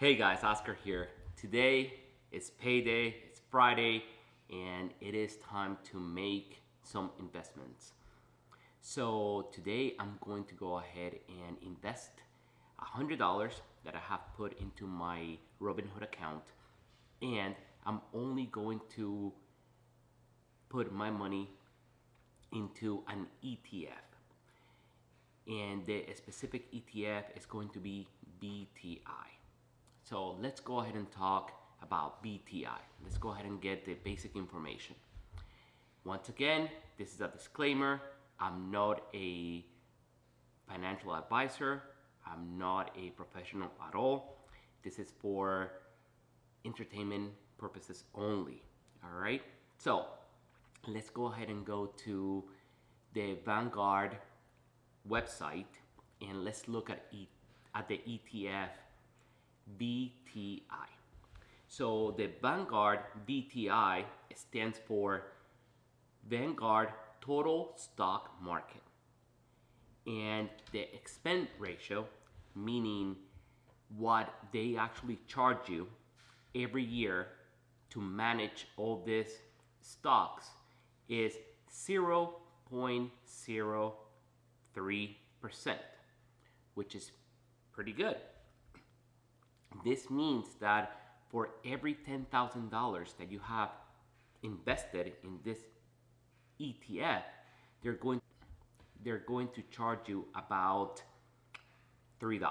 Hey guys, Oscar here. Today is payday, it's Friday, and it is time to make some investments. So today I'm going to go ahead and invest $100 that I have put into my Robinhood account, and I'm only going to put my money into an ETF. And the specific ETF is going to be VTI. So let's go ahead and talk about VTI. Let's go ahead and get the basic information. Once again, this is a disclaimer. I'm not a financial advisor. I'm not a professional at all. This is for entertainment purposes only. All right. So let's go ahead and go to the Vanguard website and let's look at the ETF VTI. So the Vanguard VTI stands for Vanguard Total Stock Market. And the expense ratio, meaning what they actually charge you every year to manage all these stocks, is 0.03%, which is pretty good. This means that for every $10,000 that you have invested in this ETF, they're going to charge you about $3.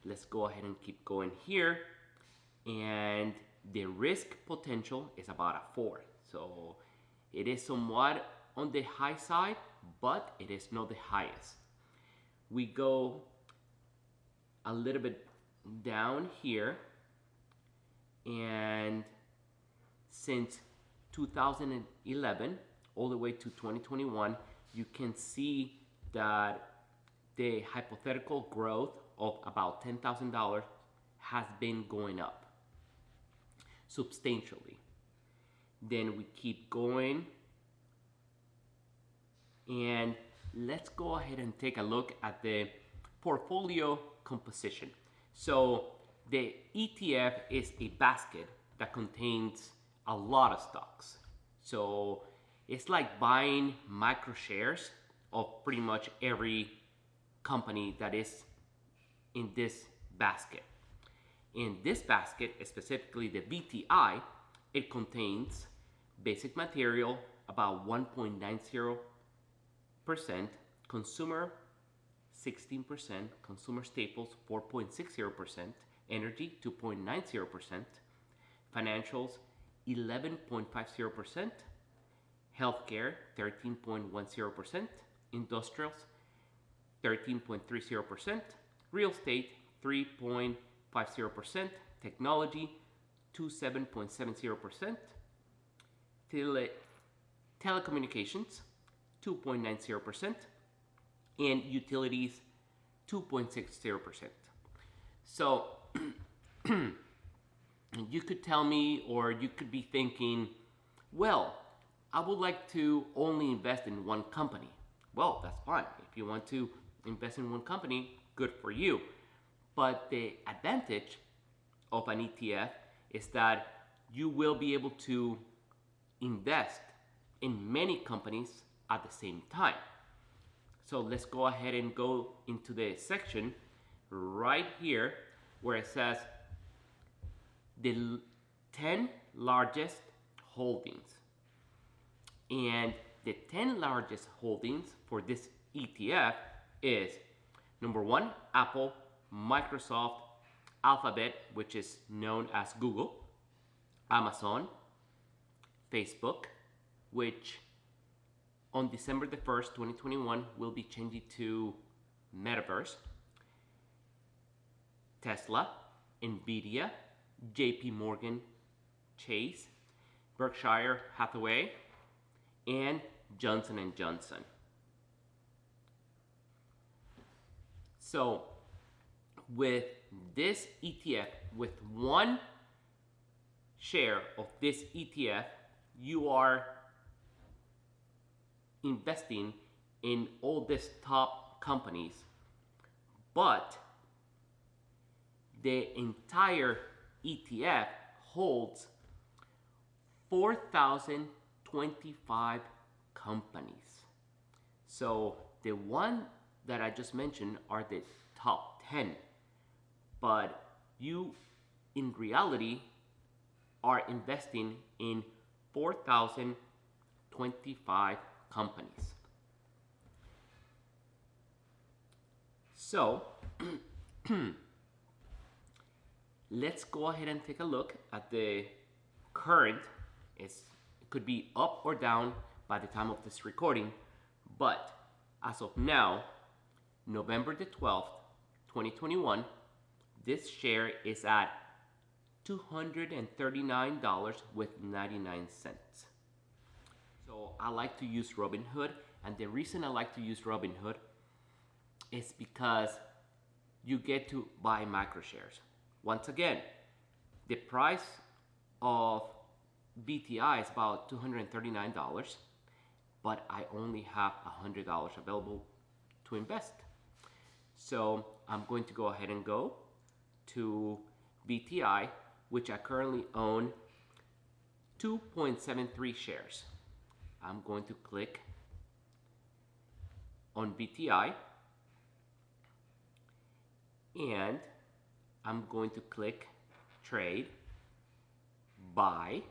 Let's go ahead and keep going here. And the risk potential is about a 4. So it is somewhat on the high side, but it is not the highest. We go a little bit down here, and since 2011 all the way to 2021, you can see that the hypothetical growth of about $10,000 has been going up substantially. Then we keep going, and let's go ahead and take a look at the portfolio composition. So the ETF is a basket that contains a lot of stocks. So it's like buying micro shares of pretty much every company that is in this basket. In this basket, specifically the VTI, it contains basic material, about 1.90%, consumer 16%, consumer staples 4.60%, energy 2.90%, financials 11.50%, healthcare 13.10%, industrials 13.30%, real estate 3.50%, technology 27.70%, telecommunications 2.90%, and utilities 2.60%. So you could tell me, or you could be thinking, well, I would like to only invest in one company. Well, that's fine. If you want to invest in one company, good for you. But the advantage of an ETF is that you will be able to invest in many companies at the same time. So let's go ahead and go into the section right here where it says the 10 largest holdings. And the 10 largest holdings for this ETF is number 1, Apple, Microsoft, Alphabet, which is known as Google, Amazon, Facebook, which on December the 1st, 2021, will be changing to Metaverse, Tesla, Nvidia, JP Morgan Chase, Berkshire Hathaway, and Johnson & Johnson. So with this ETF, with one share of this ETF, you are investing in all these top companies, but the entire ETF holds 4,025 companies. So the one that I just mentioned are the top 10, but you in reality are investing in 4,025 companies. So let's go ahead and take a look at the current. It could be up or down by the time of this recording, but as of now, November the 12th, 2021, this share is at $239.99. So I like to use Robinhood, and the reason I like to use Robinhood is because you get to buy microshares. Once again, the price of VTI is about $239, but I only have $100 available to invest. So I'm going to go ahead and go to VTI, which I currently own 2.73 shares. I'm going to click on VTI, and I'm going to click trade, buy,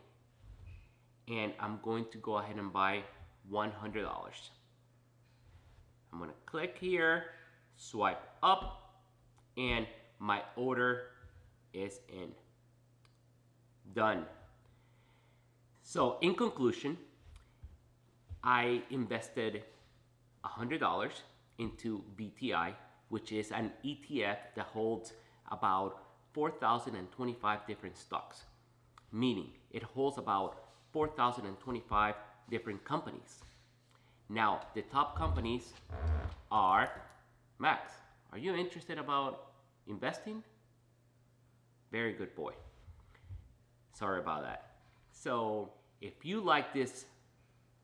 and I'm going to go ahead and buy $100. I'm going to click here, swipe up, and my order is in. Done. So in conclusion, I invested $100 into VTI, which is an ETF that holds about 4,025 different stocks, meaning it holds about 4,025 different companies. Now, the top companies are Max. Are you interested about investing? Very good boy. Sorry about that. So if you like this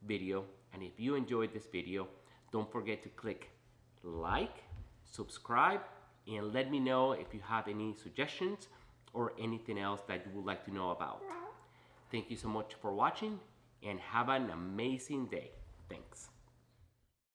video and if you enjoyed this video, don't forget to click like, subscribe, and let me know if you have any suggestions or anything else that you would like to know about. Thank you so much for watching, and have an amazing day. Thanks.